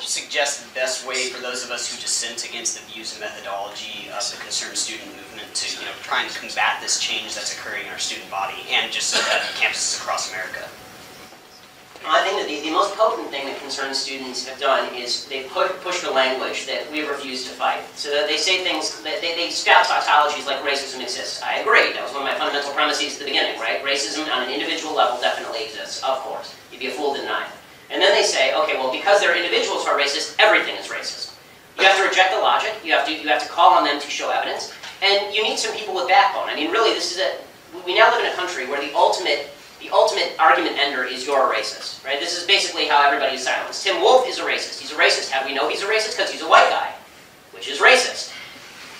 suggest the best way for those of us who dissent against the views and methodology of the concerned student movement to, try and combat this change that's occurring in our student body and just campuses across America? Well, I think that the most potent thing that concerned students have done is they push the language that we refuse to fight. So that they say things, they spout tautologies like racism exists. I agree. That was one of my fundamental premises at the beginning, right? Racism on an individual level definitely exists, of course. You'd be a fool to deny it. And then they say, okay, well, because there are individuals who are racist, everything is racist. You have to reject the logic. You have to call on them to show evidence. And you need some people with backbone. I mean, really, we now live in a country where the ultimate argument ender is you're a racist, right? This is basically how everybody is silenced. Tim Wolf is a racist. He's a racist. How do we know he's a racist? Because he's a white guy, which is racist.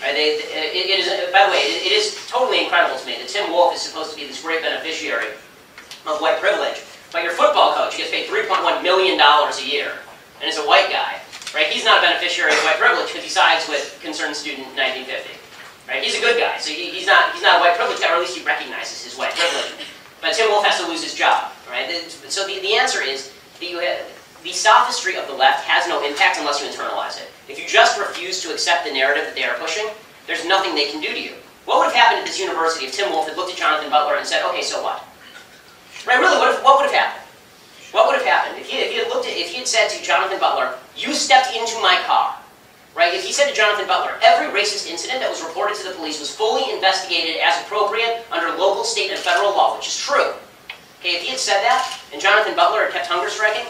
Right? By the way, it is totally incredible to me that Tim Wolf is supposed to be this great beneficiary of white privilege, but your football coach gets paid $3.1 million a year, and is a white guy. Right? He's not a beneficiary of white privilege because he sides with Concerned Student in 1950. Right? He's a good guy, so he's not a white privilege guy, or at least he recognizes his white privilege. But Tim Wolf has to lose his job, right? So the answer is that the sophistry of the left has no impact unless you internalize it. If you just refuse to accept the narrative that they are pushing, there's nothing they can do to you. What would have happened at this university if Tim Wolf had looked at Jonathan Butler and said, okay, so what? Right, really, what would have happened? What would have happened if he had said to Jonathan Butler, you stepped into my car? Right? If he said to Jonathan Butler, every racist incident that was reported to the police was fully investigated as appropriate under local, state, and federal law, which is true. Okay, if he had said that, and Jonathan Butler had kept hunger striking,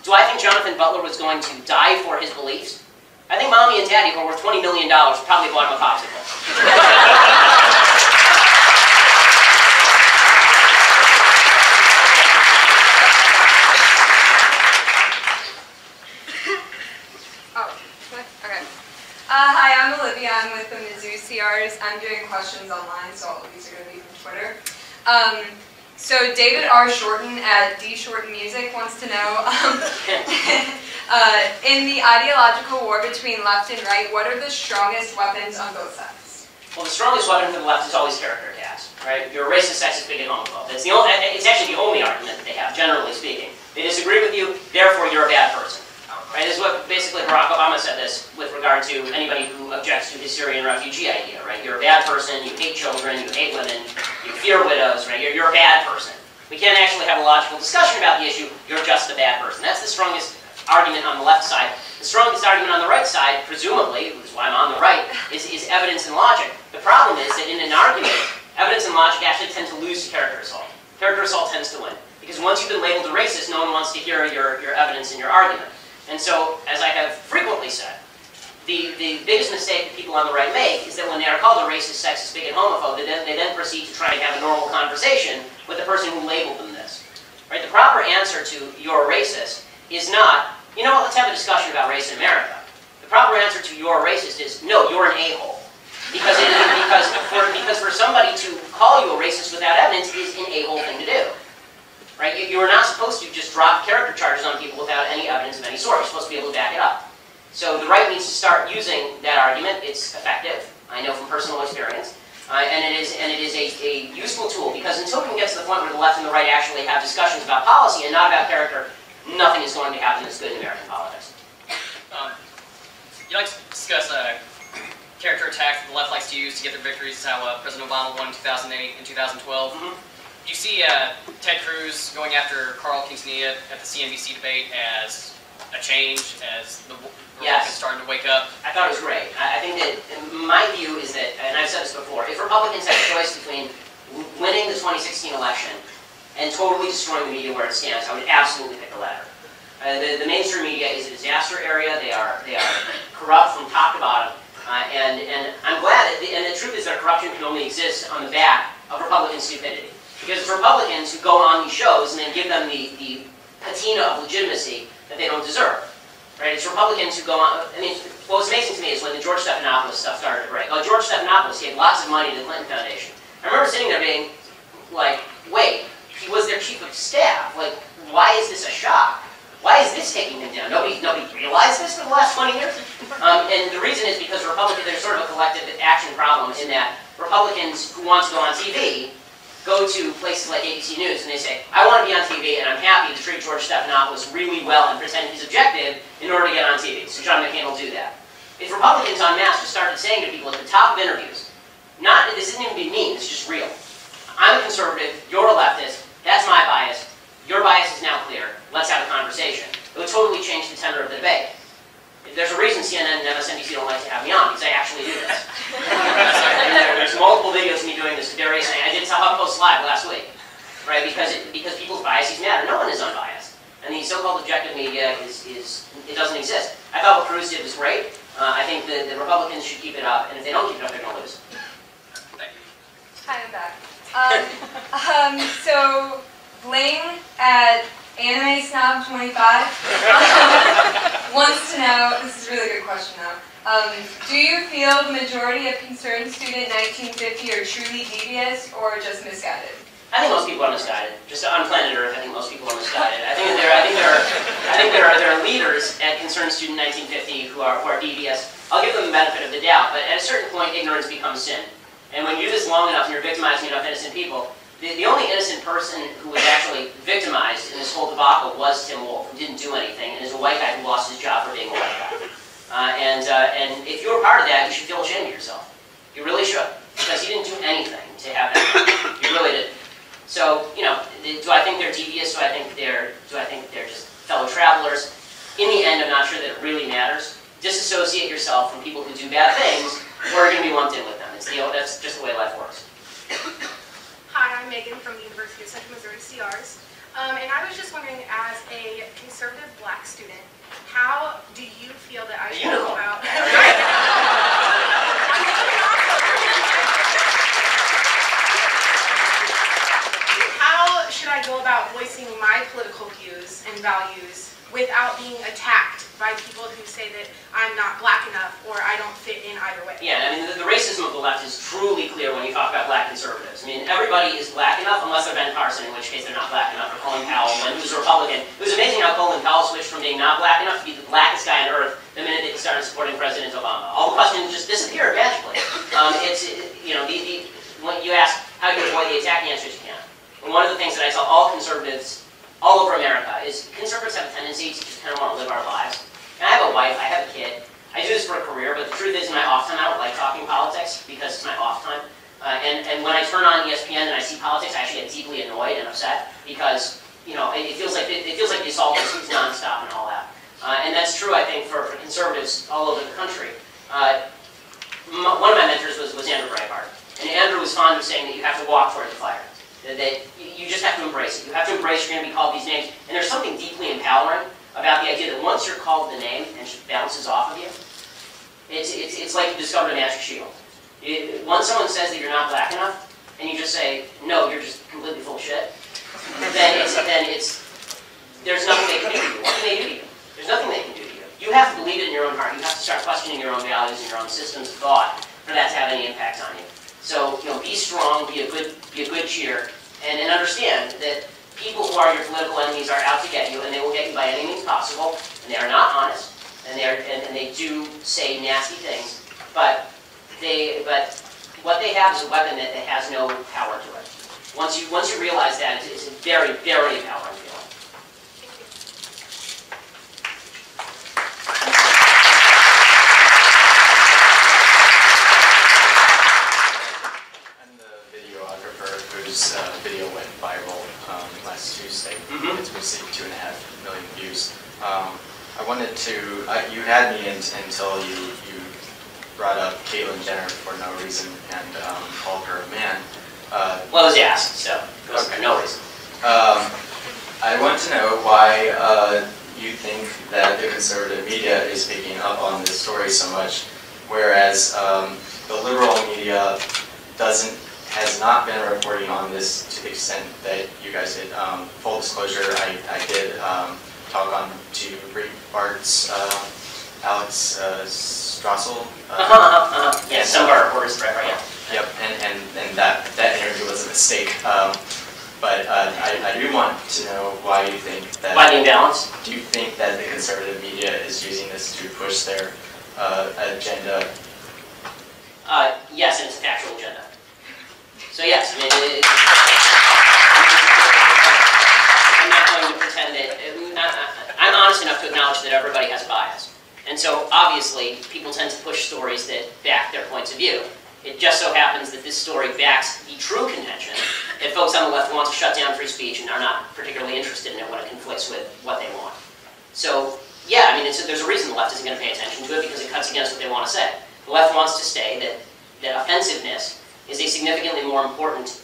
do I think Jonathan Butler was going to die for his beliefs? I think Mommy and Daddy, who are worth $20 million, probably bought him a popsicle. Hi, I'm Olivia. I'm with the Mizzou CRs. I'm doing questions online, so all of these are going to be from Twitter. So David R. Shorten at D. Shorten Music wants to know, in the ideological war between left and right, what are the strongest weapons on both sides? Well, the strongest weapon for the left is always character attacks, right? You're a racist, sexist, bigot, homophobe. That's it's actually the only argument that they have, generally speaking. They disagree with you, therefore you're a bad person. Right, this is what basically Barack Obama said this with regard to anybody who objects to his Syrian refugee idea, right? You're a bad person, you hate children, you hate women, you fear widows, right? You're a bad person. We can't actually have a logical discussion about the issue, you're just a bad person. That's the strongest argument on the left side. The strongest argument on the right side, presumably, which is why I'm on the right, is evidence and logic. The problem is that in an argument, evidence and logic actually tend to lose to character assault. Character assault tends to win. Because once you've been labeled a racist, no one wants to hear your evidence and your argument. And so, as I have frequently said, the biggest mistake that people on the right make is that when they are called a racist, sexist, bigot, homophobe, they then proceed to try and have a normal conversation with the person who labeled them this. Right? The proper answer to "you're a racist" is not, you know what, let's have a discussion about race in America. The proper answer to "you're a racist" is, no, you're an a-hole. Because for somebody to call you a racist without evidence is an a-hole thing to do. Right? You are not supposed to just drop character charges on people without any evidence of any sort. You're supposed to be able to back it up. So the right needs to start using that argument. It's effective. I know from personal experience. And it is a useful tool, because until we can get to the point where the left and the right actually have discussions about policy and not about character, nothing is going to happen that's good in American politics. You like to discuss character attacks that the left likes to use to get their victories. How President Obama won in 2008 and 2012. Mm-hmm. You see Ted Cruz going after Carl Quintanilla at the CNBC debate as a change, as the Republicans starting to wake up. I thought it was great. I think that my view is that, and I've said this before, if Republicans had a choice between winning the 2016 election and totally destroying the media where it stands, I would absolutely pick the latter. The mainstream media is a disaster area. They are corrupt from top to bottom, and I'm glad. And the truth is that corruption can only exist on the back of Republican stupidity. Because it's Republicans who go on these shows and then give them the patina of legitimacy that they don't deserve. Right? It's Republicans who go on. I mean, what was amazing to me is when the George Stephanopoulos stuff started to break. Oh, George Stephanopoulos gave lots of money to the Clinton Foundation. I remember sitting there being like, wait, he was their chief of staff. Like, why is this a shock? Why is this taking him down? Nobody realized this for the last 20 years? And the reason is because Republicans, there's sort of a collective action problem in that Republicans who want to go on TV go to places like ABC News and they say, I want to be on TV and I'm happy to treat George Stephanopoulos really well and pretend he's objective in order to get on TV. So John McCain will do that. If Republicans en masse just started saying to people at the top of interviews, this isn't even being mean, it's just real. I'm a conservative, you're a leftist, that's my bias, your bias is now clear, let's have a conversation. It would totally change the tenor of the debate. There's a reason CNN and MSNBC don't like to have me on, because I actually do this. There's multiple videos of me doing this to various things. I did HuffPost Live last week, right? Because people's biases matter. No one is unbiased. And the so-called objective media it doesn't exist. I thought what Cruz did was great. I think the Republicans should keep it up, and if they don't keep it up, they're going to lose. Thank you. Hi, I'm back. So, Blaine at Anime Snob 25 wants to know, this is a really good question though, do you feel the majority of concerned student 1950 are truly devious or just misguided? I think most people are misguided. Just on planet Earth, I think most people are misguided. I think there are leaders at Concerned Student 1950 who are devious. I'll give them the benefit of the doubt, but at a certain point, ignorance becomes sin. And when you do this long enough and you're victimizing enough innocent people, the only innocent person who was actually victimized in this whole debacle was Tim Wolf, who didn't do anything, and is a white guy who lost his job for being a white guy. And if you were part of that, you should feel ashamed of yourself. You really should, because you didn't do anything to have that. You really didn't. So, you know, do I think they're devious? Do I think they're just fellow travelers? In the end, I'm not sure that it really matters. Disassociate yourself from people who do bad things, or you're going to be lumped in with them. That's just the way life works. Hi, I'm Megan from the University of Central Missouri CRs. And I was just wondering, as a conservative black student, how do you feel that I should go about... How should I go about voicing my political views and values without being attacked by people who say that I'm not black enough or I don't fit in either way? Yeah, I mean, the racism of the left is truly clear when you talk about black conservatives. I mean, everybody is black enough unless they're Ben Carson, in which case they're not black enough, or Colin Powell, who's a Republican. It was amazing how Colin Powell switched from being not black enough to be the blackest guy on earth the minute that he started supporting President Obama. All the questions just disappeared magically. When you ask how you avoid the attack, the answer is you can't. And one of the things that I tell all conservatives all over America is conservatives have a tendency to just kind of want to live our lives. And I have a wife, I have a kid. I do this for a career, but the truth is in my off time I don't like talking politics because it's my off time. And when I turn on ESPN and I see politics, I actually get deeply annoyed and upset because, you know, it feels like the assault is nonstop and all that. And that's true, I think, for conservatives all over the country. One of my mentors was Andrew Breitbart. And Andrew was fond of saying that you have to walk toward the fire. That you just have to embrace it. You have to embrace you're going to be called these names. And there's something deeply empowering about the idea that once you're called the name and it just bounces off of you, it's like you discovered a magic shield. Once someone says that you're not black enough, and you just say, no, you're just completely full of shit, then there's nothing they can do to you. What can they do to you? There's nothing they can do to you. You have to believe it in your own heart. You have to start questioning your own values and your own systems of thought for that to have any impact on you. So, you know, be strong, be a good cheer, and understand that people who are your political enemies are out to get you, and they will get you by any means possible, and they are not honest, and they do say nasty things, but what they have is a weapon that has no power to it. Once you realize that, it's a very, very empowering feeling. Video went viral last Tuesday. It's received 2.5 million views. I wanted to, you had me until you brought up Caitlyn Jenner for no reason and called her a man. Well, it was asked, so okay. No reason. I want to know why you think that the conservative media is picking up on this story so much, whereas the liberal media has not been reporting on this to the extent that you guys did. Full disclosure, I did talk on to Breitbart's Alex Strassel. Yeah, some of our reporters, right, yeah. Yep, and that interview was a mistake. But I do want to know why you think that... Why the imbalance? Do you think that the conservative media is using this to push their agenda? Yes, and it's a factual agenda. So yes, I mean, I'm not going to pretend that, I'm honest enough to acknowledge that everybody has bias. And so obviously, people tend to push stories that back their points of view. It just so happens that this story backs the true contention that folks on the left want to shut down free speech and are not particularly interested in it when it conflicts with what they want. So yeah, I mean, there's a reason the left isn't going to pay attention to it, because it cuts against what they want to say. The left wants to say that offensiveness is a significantly more important,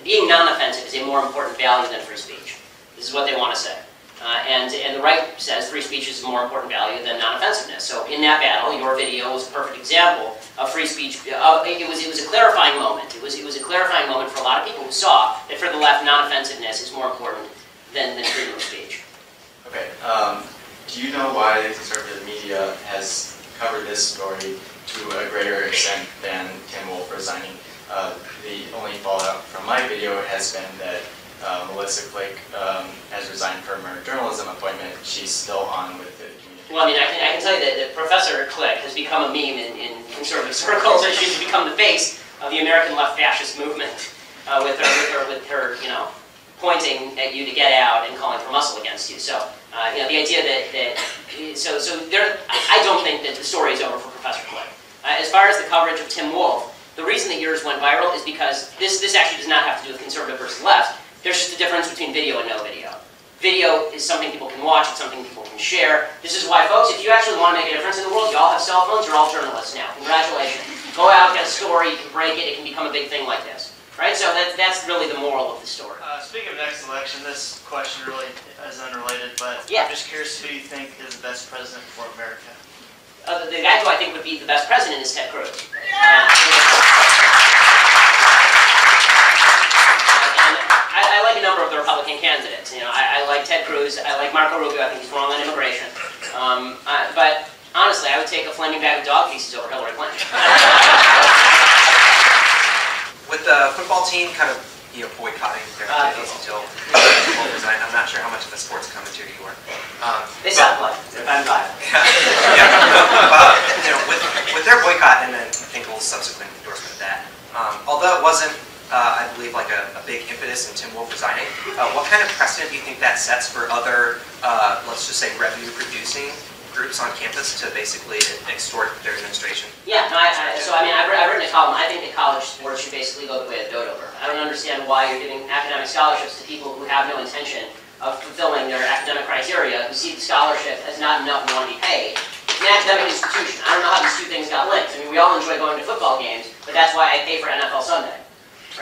being non-offensive is a more important value than free speech. This is what they want to say. And the right says free speech is a more important value than non-offensiveness. So in that battle, your video was a perfect example of free speech. It was a clarifying moment. It was a clarifying moment for a lot of people who saw that for the left, non-offensiveness is more important than freedom of speech. Okay. Do you know why the conservative media has covered this story to a greater extent than Tim Wolf resigning? The only fallout from my video has been that Melissa Click has resigned from her journalism appointment. She's still on with the community. Well, I mean, I can tell you that Professor Click has become a meme in conservative circles, and she's become the face of the American left fascist movement with her, you know, pointing at you to get out and calling for muscle against you. So, you know, the idea I don't think that the story is over for Professor Click. As far as the coverage of Tim Wolf, the reason that yours went viral is because this actually does not have to do with conservative versus left. There's just a difference between video and no video. Video is something people can watch, it's something people can share. This is why, folks, if you actually want to make a difference in the world, you all have cell phones, you're all journalists now. Congratulations. Go out, get a story, you can break it, it can become a big thing like this. Right? So that's really the moral of the story. Speaking of next election, this question really is unrelated, but yeah. I'm just curious who you think is the best president for America. The guy who I think would be the best president is Ted Cruz. I like a number of the Republican candidates. You know, I like Ted Cruz. I like Marco Rubio. I think he's wrong on immigration. But honestly, I would take a flaming bag of dog pieces over Hillary Clinton. With the football team kind of, you know, boycotting their activities until Wolf resigned, I'm not sure how much of a sports commentator you were. They sound like they're 5-5. Yeah. You know, with their boycott and then Finkel's subsequent endorsement of that, although it wasn't, I believe, like a big impetus in Tim Wolf resigning, what kind of precedent do you think that sets for other, let's just say, revenue-producing groups on campus to basically extort their administration? Yeah, no, so I mean, I've written a column. I think that college sports should basically go the way of Dodover. I don't understand why you're giving academic scholarships to people who have no intention of fulfilling their academic criteria, who see the scholarship as not enough and want to be paid. It's an academic institution. I don't know how these two things got linked. I mean, we all enjoy going to football games, but that's why I pay for NFL Sunday.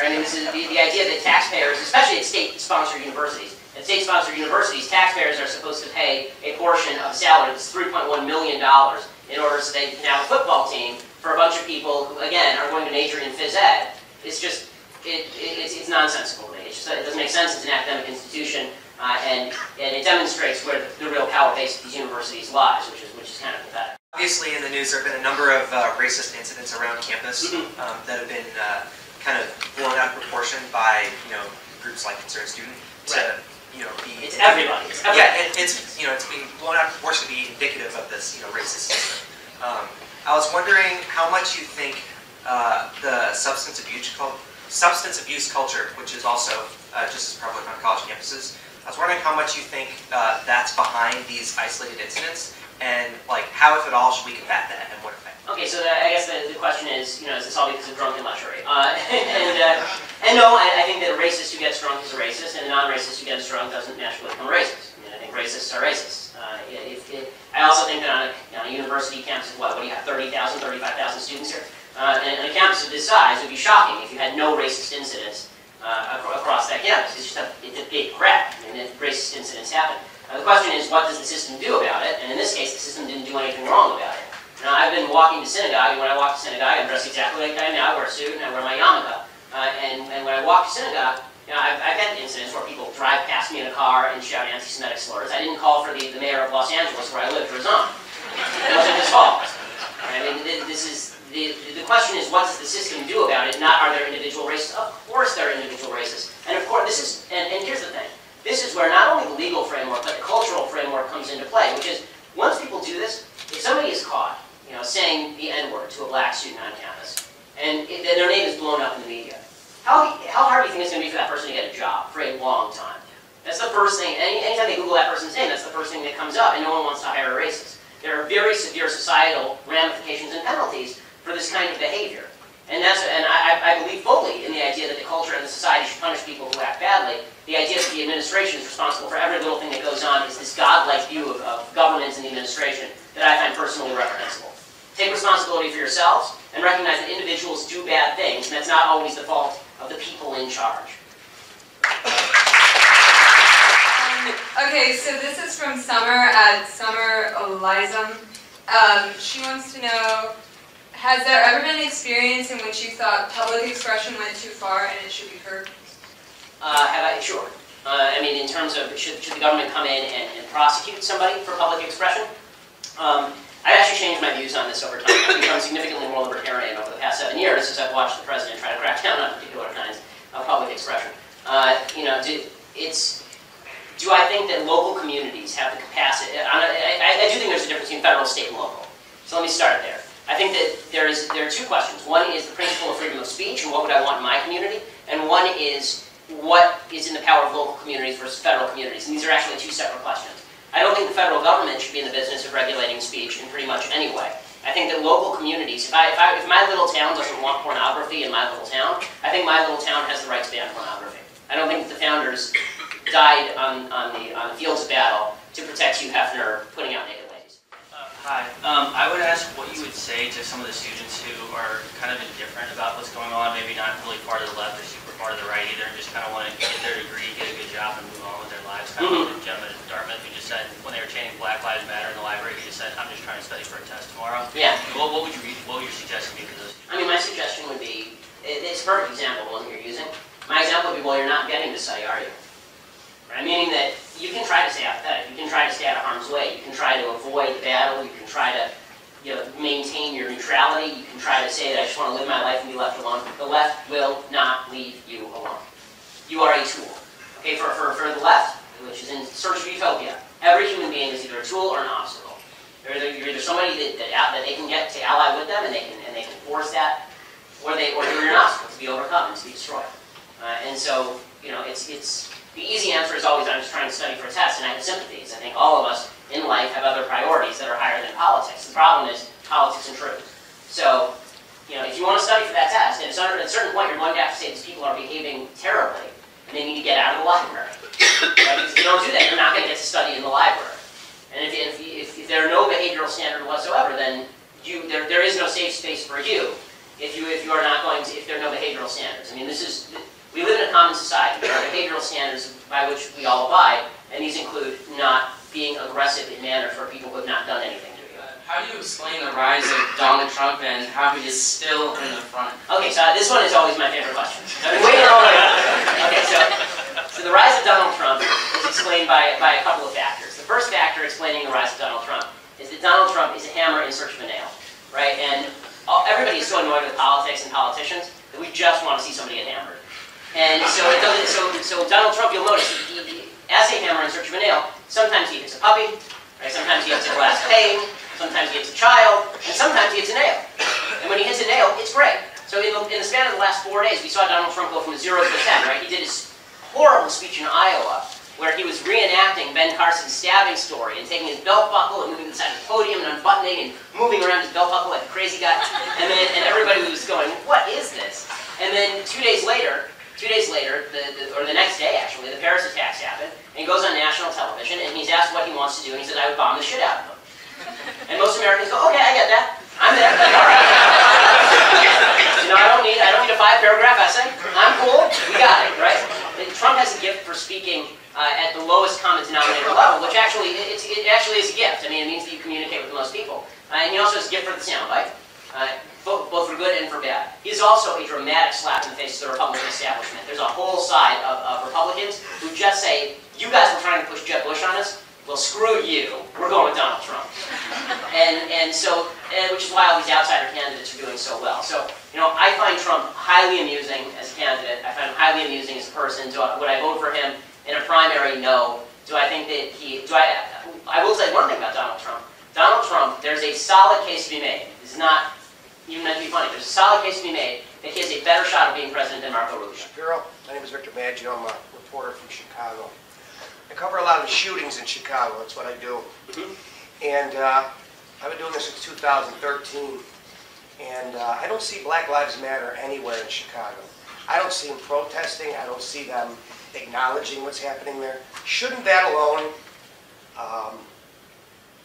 Right? I mean, this is the idea that taxpayers, especially at state-sponsored universities, at state-sponsored universities, taxpayers are supposed to pay a portion of the salary, that's $3.1 million, in order so they can have a football team for a bunch of people who, again, are going to major in phys ed. It's just, it's nonsensical to me. It doesn't make sense. It's an academic institution, and it demonstrates where the real power base of these universities lies, which is kind of pathetic. Obviously, in the news, there have been a number of racist incidents around campus that have been kind of blown out of proportion by, you know, groups like Concerned Student to, you know, be... It's everybody. It's everybody. Yeah, it's, you know, it's being blown out of proportion to be indicative of this, you know, racist system. I was wondering how much you think the substance abuse culture, which is also just as prevalent on college campuses, I was wondering how much you think that's behind these isolated incidents, and like how, if at all, should we combat that, and what effect? Okay, so I guess the question is, you know, is this all because of drunken lechery? And no, I think that a racist who gets drunk is a racist, and a non-racist who gets drunk doesn't naturally become a racist. I mean, I think racists are racists. I also think that on a university campus of what do you have, 30,000, 35,000 students here? And a campus of this size, it would be shocking if you had no racist incidents across that campus. It's a big crap, and racist incidents happen. The question is, what does the system do about it? And in this case, the system didn't do anything wrong about it. Now, I've been walking to synagogue, and when I walk to synagogue, I'm dressed exactly like I am now. I wear a suit, and I wear my yarmulke. And when I walk to synagogue, you know, I've had incidents where people drive past me in a car and shout anti-Semitic slurs. I didn't call for the mayor of Los Angeles, where I live, to resign. It wasn't his fault. I mean, this is the question is, what does the system do about it? Not, are there individual racists? Of course, there are individual racists. And of course, this is and here's the thing. This is where not only the legal framework, but the cultural framework comes into play, which is, once people do this, if somebody is caught, you know, saying the N-word to a black student on campus, and their name is blown up in the media, the first thing, anytime they Google that person's name, that's the first thing that comes up, and no one wants to hire a racist. There are very severe societal ramifications and penalties for this kind of behavior. And I believe fully in the idea that the culture and the society should punish people who act badly. The idea that the administration is responsible for every little thing that goes on is this godlike view of governments and the administration that I find personally reprehensible. Take responsibility for yourselves and recognize that individuals do bad things, and that's not always the fault of the people in charge. Okay, so this is from Summer at Summer Elizam. She wants to know, has there ever been an experience in which you thought public expression went too far and it should be curbed? Sure. I mean, in terms of should the government come in and prosecute somebody for public expression? I've actually changed my views on this over time. I've become significantly more libertarian over the past 7 years as I've watched the president try to crack down on particular kinds of public expression. Do I think that local communities have the capacity? I do think there's a difference between federal, state, and local. So let me start there. I think that there are two questions. One is the principle of freedom of speech and what would I want in my community, and one is what is in the power of local communities versus federal communities. And these are actually two separate questions. I don't think the federal government should be in the business of regulating speech in pretty much any way. I think that local communities, if my little town doesn't want pornography in my little town, I think my little town has the right to ban pornography. I don't think that the founders died on the fields of battle to protect Hugh Hefner putting out naked ladies. Hi. I would ask what you would say to some of the students who are kind of indifferent about what's going on, maybe not really part of the left or super part of the right either, and just kind of want to get their degree, get a good job, and move on with their lives. Kind of like the gentleman at Dartmouth who just said, when they were chanting Black Lives Matter in the library, he just said, I'm just trying to study for a test tomorrow. Yeah. What would your suggestion be for those students? I mean, my suggestion would be, it's a perfect example of one that you're using. My example would be, well, you're not getting to study, are you? Right? Meaning that you can try to stay apathetic, you can try to stay out of harm's way, you can try to avoid the battle, you can try to maintain your neutrality, you can try to say that I just want to live my life and be left alone. The left will not leave you alone. You are a tool. Okay, for the left, which is in search of utopia, every human being is either a tool or an obstacle. You're either somebody that they can get to ally with them and they can force that, or you're an obstacle to be overcome and to be destroyed. And so, it's the easy answer is always, I'm just trying to study for a test, and I have sympathies. I think all of us in life have other priorities that are higher than politics. The problem is politics and truth. So, if you want to study for that test, and at a certain point you're going to have to say these people are behaving terribly, and they need to get out of the library. Right? Because if you don't do that, you're not going to get to study in the library. And if there are no behavioral standard whatsoever, then there is no safe space for you if there are no behavioral standards. I mean, we live in a common society. There are behavioral standards by which we all abide, and these include not being aggressive in manner for people who have not done anything to you. How do you explain the rise of Donald Trump and how he is still in the front? Okay, so this one is always my favorite question. I've been waiting all the way up. Okay, so the rise of Donald Trump is explained by a couple of factors. The first factor explaining the rise of Donald Trump is that Donald Trump is a hammer in search of a nail, right? And everybody is so annoyed with politics and politicians that we just want to see somebody get hammered. And so Donald Trump, you'll notice, as a hammer in search of a nail, sometimes he hits a puppy, right? Sometimes he hits a glass pane, sometimes he hits a child, and sometimes he hits a nail. And when he hits a nail, it's great. So in the span of the last 4 days, we saw Donald Trump go from a 0 to a 10, right? He did his horrible speech in Iowa, where he was reenacting Ben Carson's stabbing story and taking his belt buckle and moving to the side of the podium and unbuttoning and moving around his belt buckle like a crazy guy. And everybody was going, what is this? And then 2 days later, or the next day actually, the Paris attacks happened, and he goes on national television and he's asked what he wants to do, and he says, I would bomb the shit out of them. And most Americans go, okay, I get that. I'm there. All right. I don't need a 5-paragraph essay. I'm cool. We got it, right? And Trump has a gift for speaking at the lowest common denominator level, which actually it actually is a gift. I mean, it means that you communicate with the most people. And he also has a gift for the soundbite. Both for good and for bad. He's also a dramatic slap in the face to the Republican establishment. There's a whole side of Republicans who just say, you guys were trying to push Jeb Bush on us? Well, screw you. We're going with Donald Trump. Which is why all these outsider candidates are doing so well. So, I find Trump highly amusing as a candidate. I find him highly amusing as a person. Would I vote for him in a primary? No. Do I think that I will say one thing about Donald Trump. Donald Trump, there's a solid case to be made. This is not even meant to be funny. There's a solid case to be made that he has a better shot of being president than Marco Rubio. Shapiro, my name is Victor Maggio. I'm a reporter from Chicago. I cover a lot of the shootings in Chicago. That's what I do. And I've been doing this since 2013. And I don't see Black Lives Matter anywhere in Chicago. I don't see them protesting. I don't see them acknowledging what's happening there. Shouldn't that alone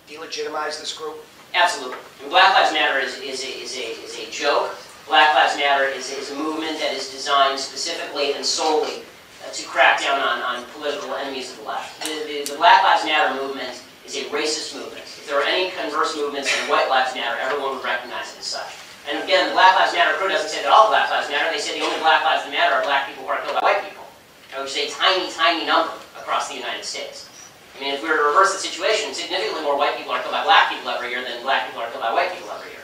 delegitimize this group? Absolutely. And Black Lives Matter is a joke. Black Lives Matter is a movement that is designed specifically and solely to crack down on political enemies of the left. The Black Lives Matter movement is a racist movement. If there are any converse movements in White Lives Matter, everyone would recognize it as such. And again, the Black Lives Matter crew doesn't say that all Black Lives Matter. They say the only Black Lives that matter are black people who are killed by white people, which is a tiny, tiny number across the United States. I mean, if we were to reverse the situation, significantly more white people are killed by black people every year than black people are killed by white people every year.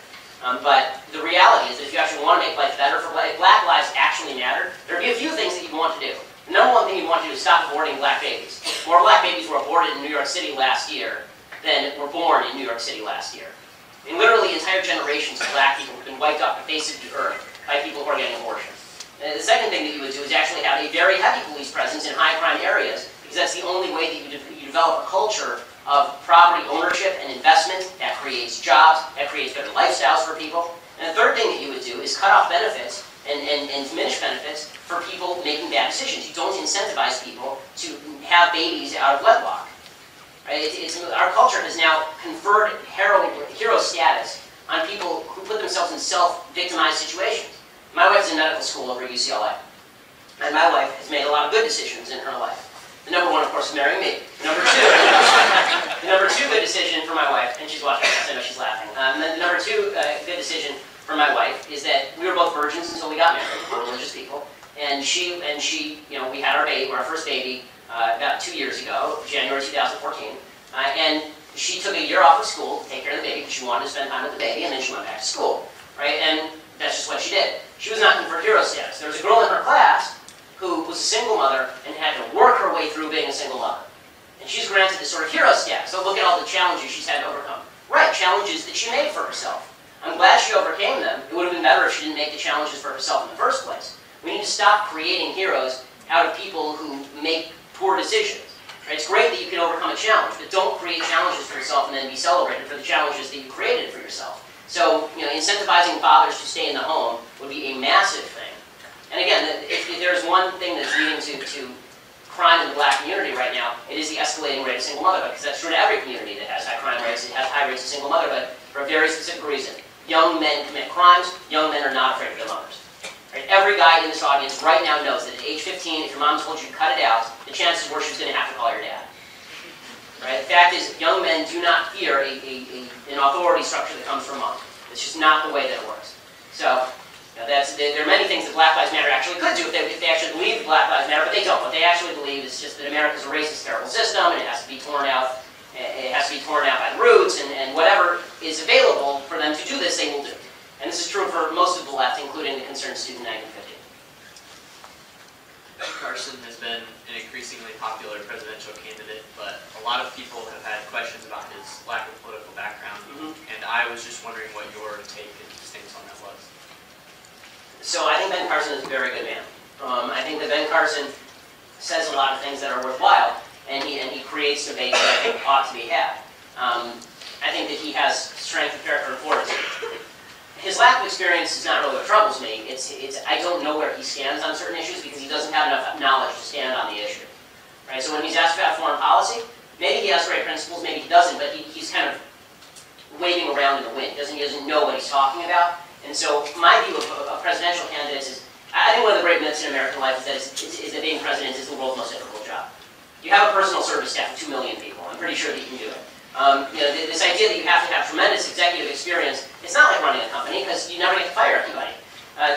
But the reality is that if you actually want to make life better for black lives actually matter, there would be a few things that you'd want to do. The number one thing you'd want to do is stop aborting black babies. More black babies were aborted in New York City last year than were born in New York City last year. I mean, literally entire generations of black people have been wiped off the face of the earth by people who are getting abortions. The second thing that you would do is actually have a very heavy police presence in high crime areas, because that's the only way that you develop a culture of property ownership and investment that creates jobs, that creates better lifestyles for people. And the third thing that you would do is cut off benefits and diminish benefits for people making bad decisions. You don't incentivize people to have babies out of wedlock. Right? Our culture has now conferred hero status on people who put themselves in self-victimized situations. My wife's in medical school over at UCLA, and my wife has made a lot of good decisions in her life. The number one, of course, is marrying me. The number two good decision for my wife, and she's watching this, I know she's laughing. The number two good decision for my wife is that we were both virgins until we got married. We're religious people, and she, we had our baby, our first baby, about 2 years ago, January 2014, and she took a year off of school to take care of the baby because she wanted to spend time with the baby, and then she went back to school, right? And that's just what she did. She was not conferred hero status. There was a girl in her class who was a single mother and had to work her way through being a single mother. And she's granted this sort of hero status. So look at all the challenges she's had to overcome. Right, challenges that she made for herself. I'm glad she overcame them. It would have been better if she didn't make the challenges for herself in the first place. We need to stop creating heroes out of people who make poor decisions. Right? It's great that you can overcome a challenge, but don't create challenges for yourself and then be celebrated for the challenges that you created for yourself. So, incentivizing fathers to stay in the home would be a massive thing. And again, if there's one thing that's leading to crime in the black community right now, it is the escalating rate of single motherhood, because that's true to every community that has high crime rates, it has high rates of single motherhood for a very specific reason. Young men commit crimes, young men are not afraid of their mothers. Right? Every guy in this audience right now knows that at age 15, if your mom told you to cut it out, the chances were she was going to have to call your dad. Right? The fact is, young men do not fear an authority structure that comes from mom. It's just not the way that it works. So, there are many things that Black Lives Matter actually could do if they actually believe that Black Lives Matter, but they don't. What they actually believe is just that America's a racist, terrible system, and it has to be torn out. It has to be torn out by the roots, and whatever is available for them to do this, they will do. And this is true for most of the left, including the Concerned Student 1950. Carson has been an increasingly popular presidential candidate, but a lot of people have had questions about his lack of political background, and I was just wondering what your take and stance on that was. So I think Ben Carson is a very good man. I think that Ben Carson says a lot of things that are worthwhile, and he creates debates that I think ought to be had. I think that he has strength of character and fortitude. His lack of experience is not really what troubles me. I don't know where he stands on certain issues because he doesn't have enough knowledge to stand on the issue. Right? So when he's asked about foreign policy, maybe he has great principles, maybe he doesn't, but he's kind of waving around in the wind. He doesn't know what he's talking about. And so my view of presidential candidates is, I think one of the great myths in American life is that being president is the world's most difficult job. You have a personal service staff of 2 million people. I'm pretty sure that you can do it. This idea that you have to have tremendous executive experience, it's not like running a company because you never get to fire anybody.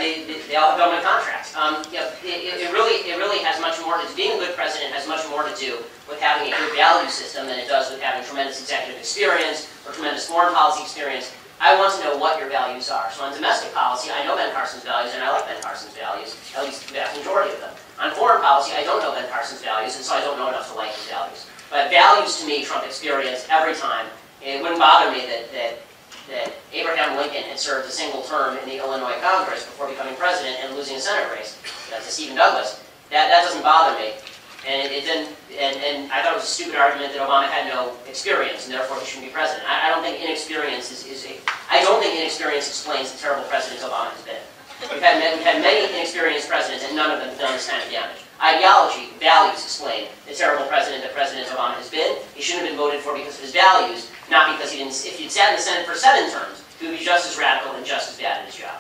They all have government contracts. It really has much more to do, being a good president has much more to do with having a good value system than it does with having tremendous executive experience or tremendous foreign policy experience. I want to know what your values are. So on domestic policy, I know Ben Carson's values, and I like Ben Carson's values, at least the vast majority of them. On foreign policy, I don't know Ben Carson's values, and so I don't know enough to like his values. But values, to me, trump experience every time. It wouldn't bother me that Abraham Lincoln had served a single term in the Illinois Congress before becoming president and losing a Senate race to Stephen Douglas. That doesn't bother me. And and I thought it was a stupid argument that Obama had no experience and therefore he shouldn't be president. I don't think inexperience I don't think inexperience explains the terrible president Obama has been. We've had many inexperienced presidents and none of them have done this kind of damage. Ideology, values explain the terrible president that President Obama has been. He shouldn't have been voted for because of his values, not because he didn't. If he'd sat in the Senate for 7 terms, he would be just as radical and just as bad at his job.